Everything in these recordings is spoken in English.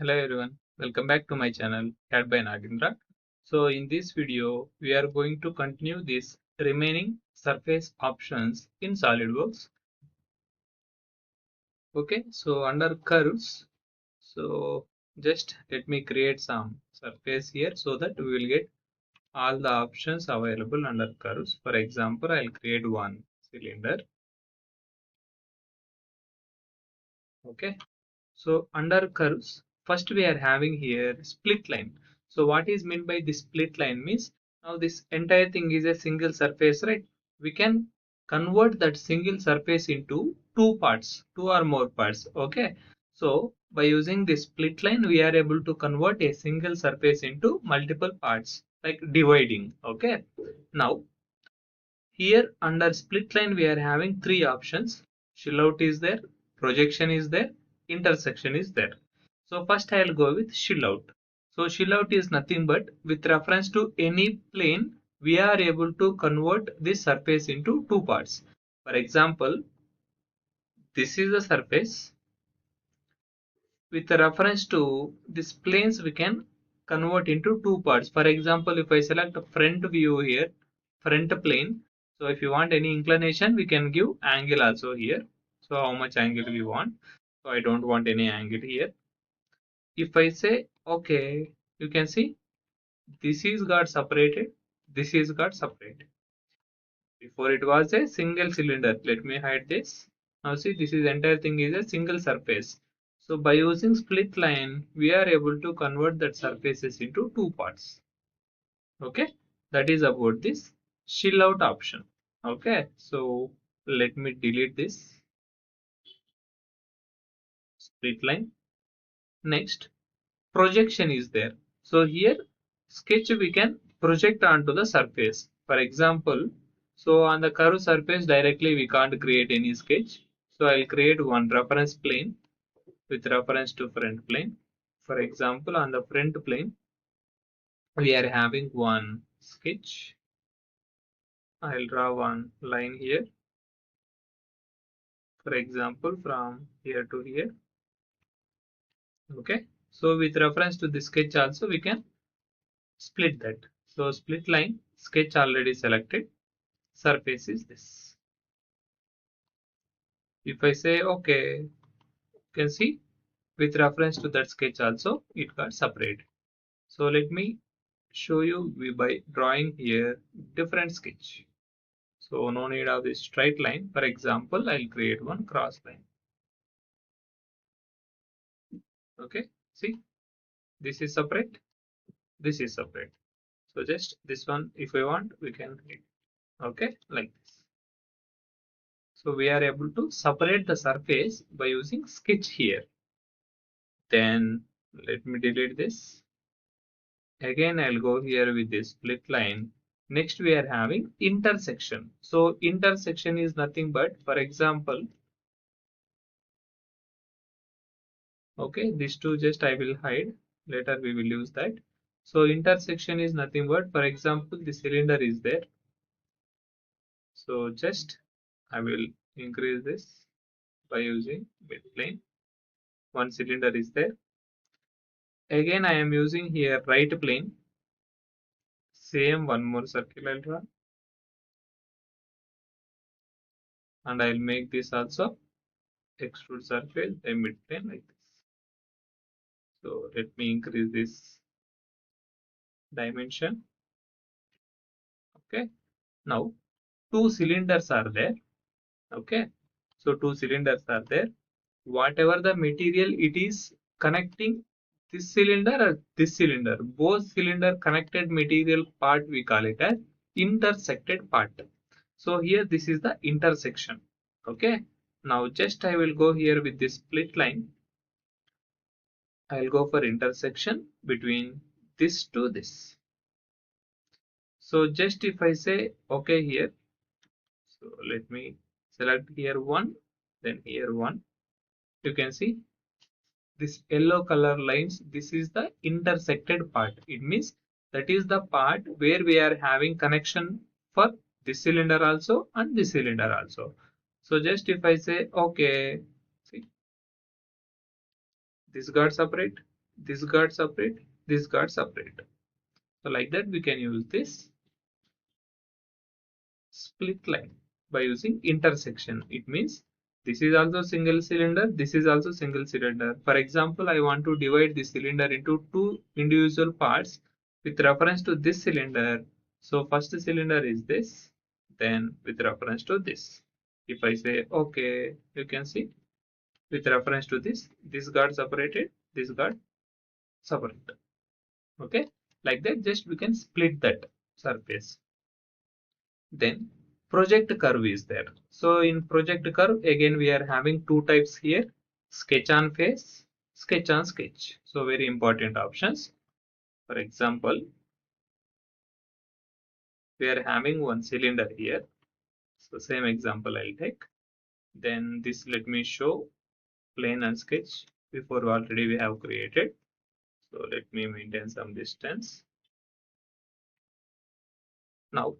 Hello everyone, welcome back to my channel CAT by Nagendra. So in this video, we are going to continue this remaining surface options in SolidWorks. Okay, so under curves, so just let me create some surface here so that we will get all the options available under curves. For example, I'll create one cylinder. Okay, so under curves, first we are having here split line. So what is meant by this split line means now this entire thing is a single surface, right? We can convert that single surface into two parts, two or more parts. Okay. So by using this split line, we are able to convert a single surface into multiple parts, like dividing. Okay. Now here under split line, we are having three options. Chill out is there, projection is there, intersection is there. So first I'll go with chill out. So chill out is nothing but with reference to any plane, we are able to convert this surface into two parts. For example, this is the surface. With reference to these planes, we can convert into two parts. For example, if I select a front view here, front plane. So if you want any inclination, we can give angle also here. So how much angle we want. So I don't want any angle here. If I say okay, you can see this is got separated, this is got separated. Before it was a single cylinder. Let me hide this. Now see, this is entire thing is a single surface. So by using split line, we are able to convert that surfaces into two parts. Okay, that is about this chill out option. Okay, so let me delete this split line. Next, projection is there. So here sketch we can project onto the surface. For example, so on the curved surface directly we can't create any sketch. So I'll create one reference plane with reference to front plane. For example, on the front plane, we are having one sketch. I'll draw one line here. For example, from here to here. Okay. So with reference to this sketch also, we can split that. So split line, sketch already selected. Surface is this. If I say okay, you can see with reference to that sketch also it got separated. So let me show you by drawing here different sketch. So no need of this straight line. For example, I'll create one cross line. Okay, see this is separate, this is separate. So just this one if we want we can hit. Okay, like this. So we are able to separate the surface by using sketch here. Then let me delete this. Again, I'll go here with this split line. Next, we are having intersection. So intersection is nothing but, for example, okay, these two just I will hide. Later we will use that. So intersection is nothing but, for example, the cylinder is there. So just I will increase this by using mid plane. One cylinder is there. Again, I am using here right plane. Same one more circle I'll draw. And I'll make this also extrude surface a mid plane like this. So let me increase this dimension. Okay. Now two cylinders are there. Okay. So two cylinders are there. Whatever the material it is connecting this cylinder or this cylinder, both cylinder connected material part we call it as intersected part. So here this is the intersection. Okay. Now just I will go here with this split line. I'll go for intersection between this to this. So just if I say okay here, so let me select here one, then here one. You can see this yellow color lines. This is the intersected part. It means that is the part where we are having connection for this cylinder also and this cylinder also. So just if I say okay, see this got separate. this got separate, this got separate. So like that we can use this split line by using intersection. It means this is also single cylinder, this is also single cylinder. For example, I want to divide this cylinder into two individual parts with reference to this cylinder. So first cylinder is this, then with reference to this. If I say okay, you can see with reference to this got separated, this got separated. Okay, like that just we can split that surface. Then project curve is there. So in project curve again we are having two types here, sketch on face, sketch on sketch. So very important options. For example, we are having one cylinder here. So same example I'll take. Then this let me show plane and sketch before already we have created. So let me maintain some distance. Now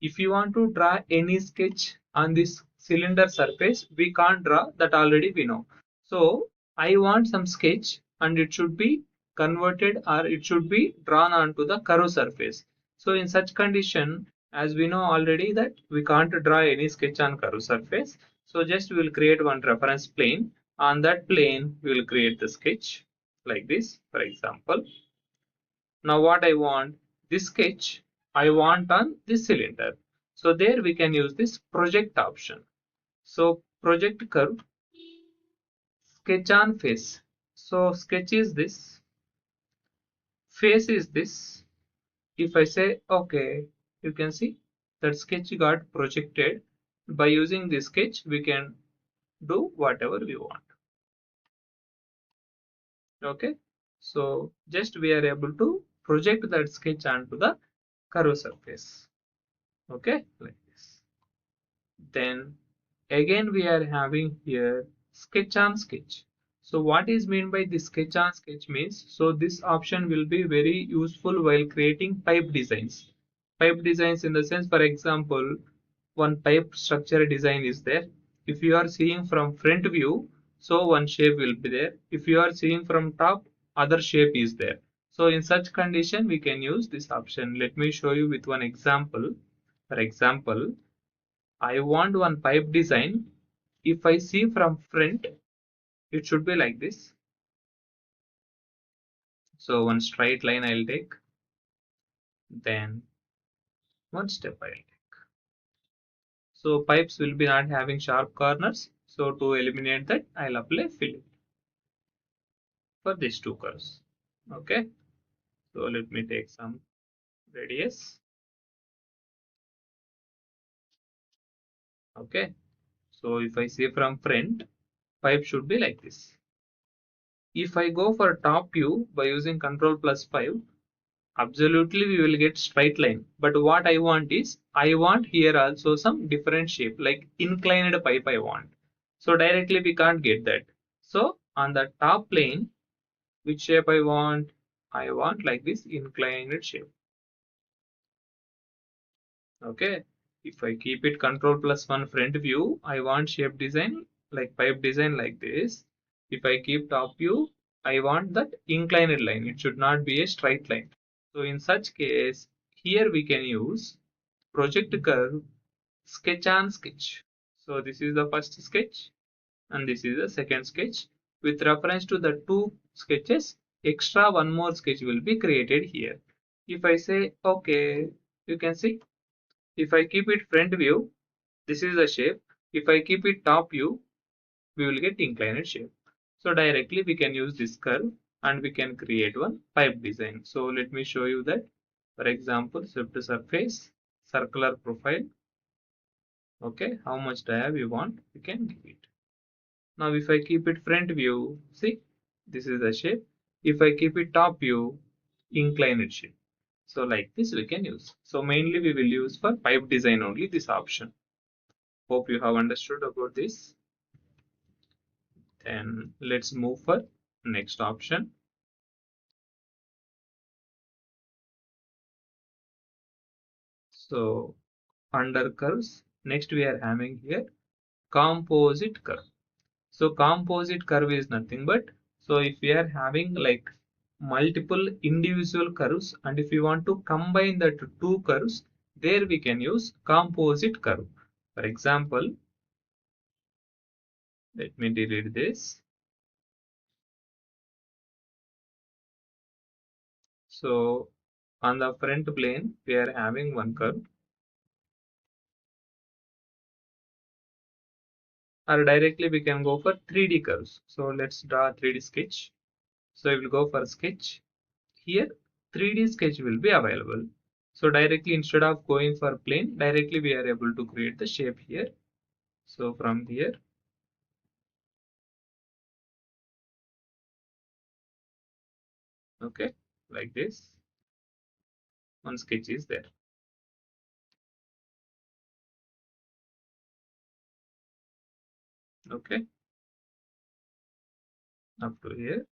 if you want to draw any sketch on this cylinder surface, we can't draw, that already we know. So I want some sketch and it should be converted or it should be drawn onto the curve surface. So in such condition, as we know already that we can't draw any sketch on curve surface. So just we will create one reference plane. On that plane, we will create the sketch like this, for example. Now what I want, this sketch I want on this cylinder. So there we can use this project option. So project curve, sketch on face. So sketch is this, face is this. If I say okay, you can see that sketch got projected. By using this sketch, we can do whatever we want. Okay, so just we are able to project that sketch onto the curve surface. Okay, like this. Then again we are having here sketch on sketch. So what is meant by this sketch on sketch means, so this option will be very useful while creating pipe designs. Pipe designs in the sense, for example, one pipe structure design is there. If you are seeing from front view, so one shape will be there. If you are seeing from top, other shape is there. So in such condition, we can use this option. Let me show you with one example. For example, I want one pipe design. If I see from front, it should be like this. So one straight line I'll take, then one step I'll take. So pipes will be not having sharp corners. So to eliminate that, I'll apply fill for these two curves. Okay. So let me take some radius. Okay. So if I see from front, pipe should be like this. If I go for top view by using Ctrl+5, absolutely we will get straight line. But what I want is, I want here also some different shape, like inclined pipe I want. So directly we can't get that. So on the top plane, which shape I want? I want like this inclined shape. Okay. If I keep it Ctrl+1 front view, I want shape design like pipe design like this. If I keep top view, I want that inclined line. It should not be a straight line. So in such case, here we can use project curve, sketch on sketch. So this is the first sketch and this is the second sketch. With reference to the two sketches, extra one more sketch will be created here. If I say okay, you can see if I keep it front view, this is the shape. If I keep it top view, we will get inclined shape. So directly we can use this curve and we can create one pipe design. So let me show you that. For example, swept surface, circular profile. Okay, how much dia we want, we can give it. Now if I keep it front view, see, this is the shape. If I keep it top view, inclined shape. So like this we can use. So mainly we will use for pipe design only this option. Hope you have understood about this. Then let's move for next option. So under curves, next we are having here composite curve. So composite curve is nothing but, so if we are having like multiple individual curves, and if you want to combine the two curves, there we can use composite curve. For example, let me delete this. So on the front plane, we are having one curve, or directly we can go for 3D curves. So let's draw a 3D sketch. So we will go for sketch. Here 3D sketch will be available. So directly, instead of going for plane, directly we are able to create the shape here. So from here, okay, like this, one sketch is there. Okay, up to here,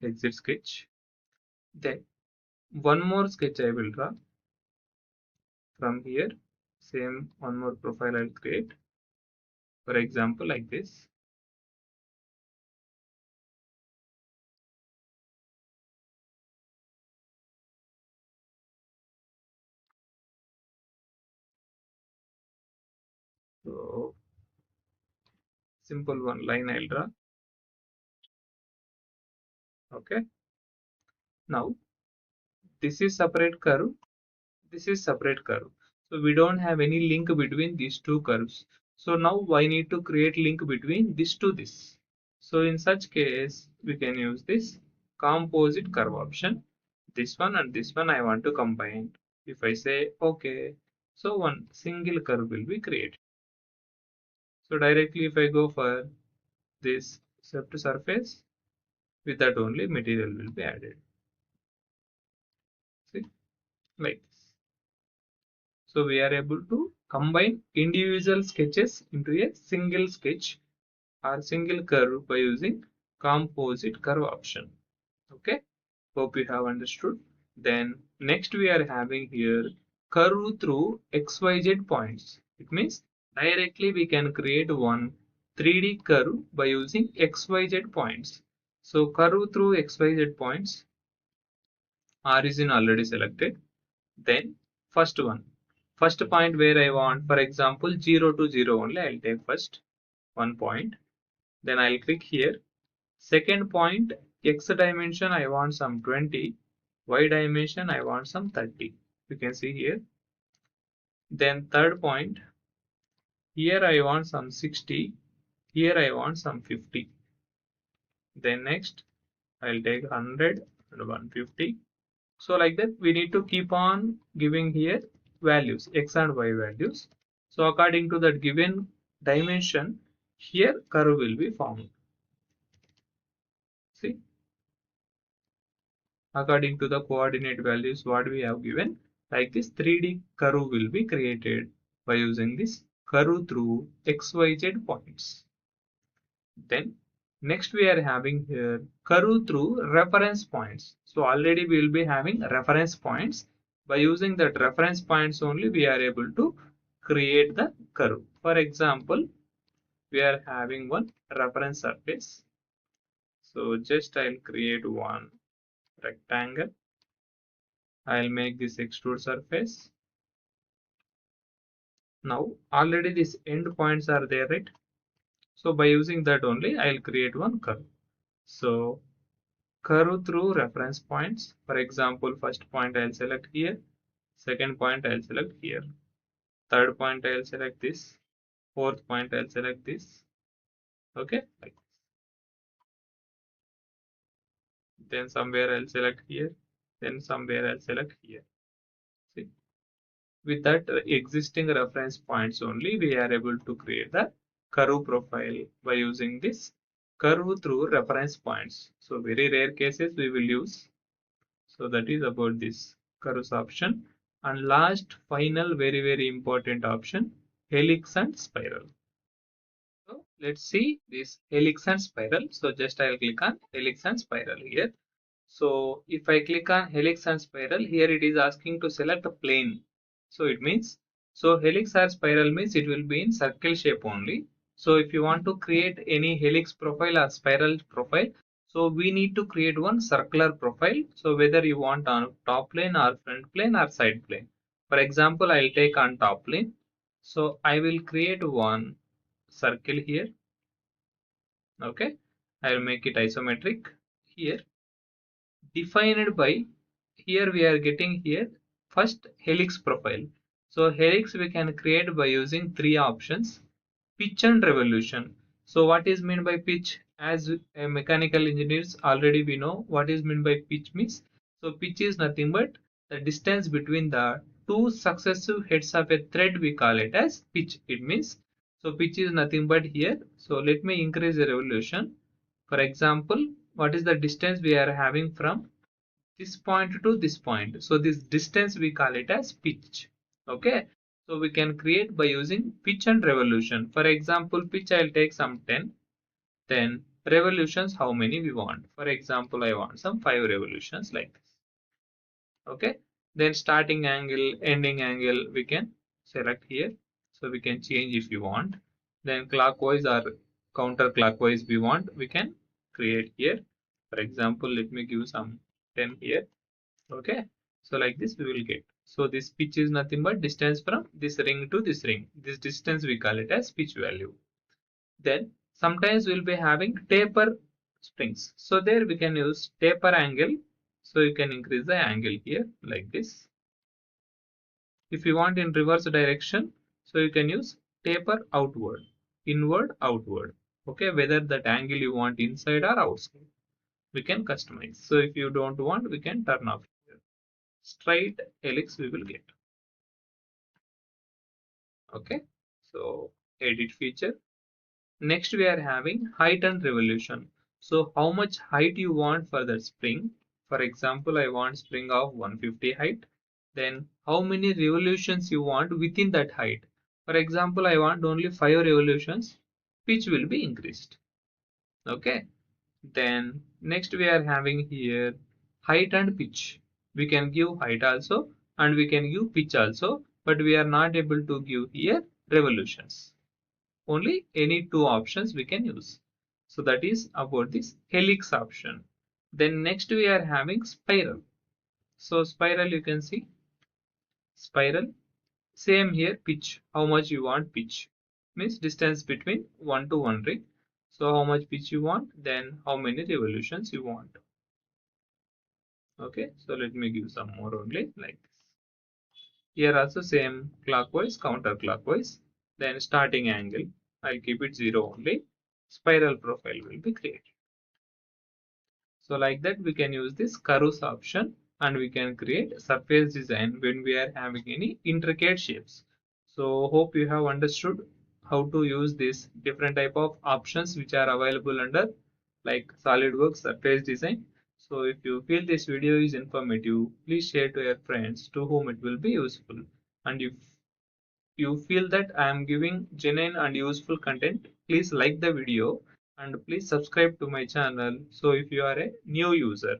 exit sketch. Then one more sketch I will draw from here. Same one more profile I'll create. For example, like this. So simple one line I'll draw. Okay. Now this is separate curve. This is separate curve. So we don't have any link between these two curves. So now I need to create link between this to this. So in such case, we can use this composite curve option. This one and this one I want to combine. If I say OK, so one single curve will be created. So directly if I go for this swept surface, with that only material will be added. See, like this. So we are able to combine individual sketches into a single sketch or single curve by using composite curve option. Okay, hope you have understood. Then next we are having here curve through XYZ points. It means directly we can create one 3D curve by using XYZ points. So curve through XYZ points, origin already selected. Then first point where I want, for example, 0 to 0 only, I'll take first one point. Then I'll click here. Second point, x dimension I want some 20, y dimension I want some 30. You can see here. Then third point, here I want some 60, here I want some 50. Then next, I'll take 100 and 150. So like that, we need to keep on giving here values, x and y values. So according to that given dimension, here curve will be formed. See, according to the coordinate values what we have given, like this 3D curve will be created by using this curve through XYZ points. Then next we are having here curve through reference points. So already we will be having reference points. By using that reference points only we are able to create the curve. For example, we are having one reference surface. So just I'll create one rectangle. I'll make this extrude surface. Now already these end points are there, right? So by using that only I'll create one curve. So curve through reference points. For example, first point I'll select here, second point I'll select here, third point I'll select this, fourth point I'll select this. Okay, like this. Then somewhere I'll select here, then somewhere I'll select here. See, with that existing reference points only we are able to create the curve profile by using this curve through reference points. So very rare cases we will use. So that is about this curves option. And last final very important option, helix and spiral. So let's see this helix and spiral. So just I'll click on helix and spiral here. So if I click on helix and spiral, here it is asking to select a plane. So it means, so helix or spiral means it will be in circle shape only. So if you want to create any helix profile or spiral profile, So we need to create one circular profile. So whether you want on top plane or front plane or side plane. For example, I'll take on top plane. So I will create one circle here. Okay, I will make it isometric here, defined by, here we are getting here first helix profile. So helix we can create by using three options: pitch and revolution. So what is meant by pitch? As a mechanical engineers already we know what is meant by pitch means. So pitch is nothing but the distance between the two successive heads of a thread, we call it as pitch. It means, so pitch is nothing but here. So let me increase the revolution. For example, what is the distance we are having from this point to this point? So this distance we call it as pitch. Okay, so we can create by using pitch and revolution. For example, pitch I'll take some 10, then revolutions how many we want. For example, I want some 5 revolutions like this. Okay, then starting angle, ending angle we can select here, so we can change if you want. Then clockwise or counterclockwise we want, we can create here. For example, let me give some 10 here. Okay, so like this we will get. So this pitch is nothing but distance from this ring to this ring. This distance we call it as pitch value. Then sometimes we'll be having taper springs. So there we can use taper angle. So you can increase the angle here like this. If you want in reverse direction, so you can use taper outward, inward, outward. Okay, whether that angle you want inside or outside, we can customize. So if you don't want, we can turn off here. Straight helix we will get. Okay, so edit feature. Next we are having height and revolution. So how much height you want for the spring? For example, I want spring of 150 height. Then how many revolutions you want within that height? For example, I want only 5 revolutions. Pitch will be increased. Okay. Then next we are having here height and pitch. We can give height also and we can give pitch also, but we are not able to give here revolutions. Only any two options we can use. So that is about this helix option. Then next we are having spiral. So spiral, you can see spiral, same here, pitch, how much you want pitch, means distance between one to one ring. So how much pitch you want, then how many revolutions you want. Okay, so let me give some more only like this. Here also same, clockwise, counterclockwise. Then starting angle, I'll keep it 0 only. Spiral profile will be created. So like that we can use this curves option and we can create surface design when we are having any intricate shapes. So hope you have understood how to use this different type of options which are available under like SolidWorks Surface Design. So if you feel this video is informative, please share to your friends to whom it will be useful. And if you feel that I am giving genuine and useful content, please like the video and please subscribe to my channel. So if you are a new user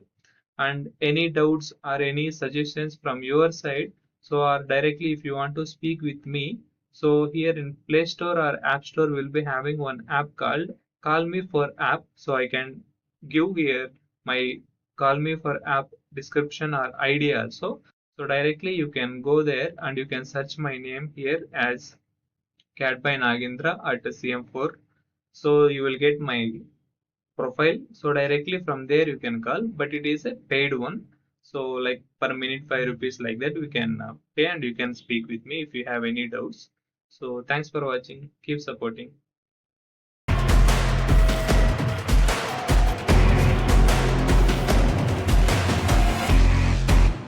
and any doubts or any suggestions from your side, so or directly if you want to speak with me, so here in Play Store or App Store will be having one app called Call Me for App. So I can give here my Call Me for App description or ID also. So directly you can go there and you can search my name here as Cat by Nagendra at CM4. So you will get my profile. So directly from there you can call, but it is a paid one. So like per minute 5 rupees like that we can pay and you can speak with me if you have any doubts. So thanks for watching. Keep supporting.